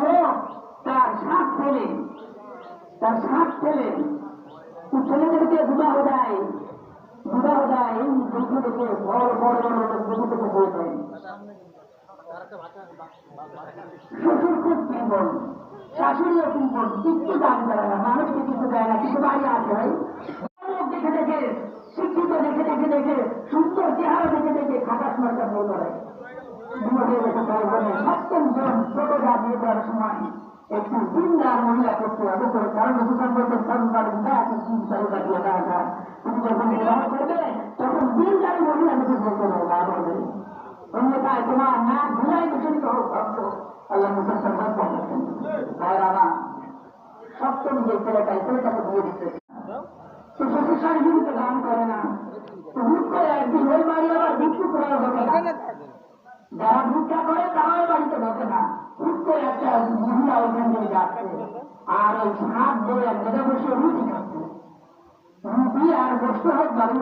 লোক তার সাত ছেলে ছেলেদেরকে বিবাহ দেয় এই দুঃখ থেকে বড় বড় থেকে হয়ে যায়। শ্বশুর খুব দুর্বল, শাশুড়িও দুর্বল, কিছু দান করে না, মানুষকে কিছু দেয় না, কিছু বাড়ি আসে দেখে দেখে শিক্ষিত দেখে সুন্দর চেহারা দেখে খাটাস মার্কা বই করে সপ্তম জন ছোটরা বিয়ে করার সময় একটু দিনদার মহিলা করতে হবে, কারণ দোকান করতে তুমি যখন বিবাহ করবে তখন দিনদারি মহিলা কিছু বলতে হবে না বলবে, অন্যথায় তোমার না ঘুরাই দূষণিত হোক ভক্ত আল্লাহ ভাইরা সপ্তম যে ছেলেটাকে বিয়ে দিতে শ্বশুর শাশুড়িকে দান করে না, হুট করে একদিন ওই বাড়ি আবার ভিক্ষু করার হবে না, যারা ভিক্ষা করে তারাও বাড়িতে বসে না, হুট করে একটা মহিলা ওইখান থেকে যাচ্ছে আর ওই হাত ধরে এক জায়গায় বসে রুটি খাচ্ছে, রুটি আর বসতে হোক বাড়ি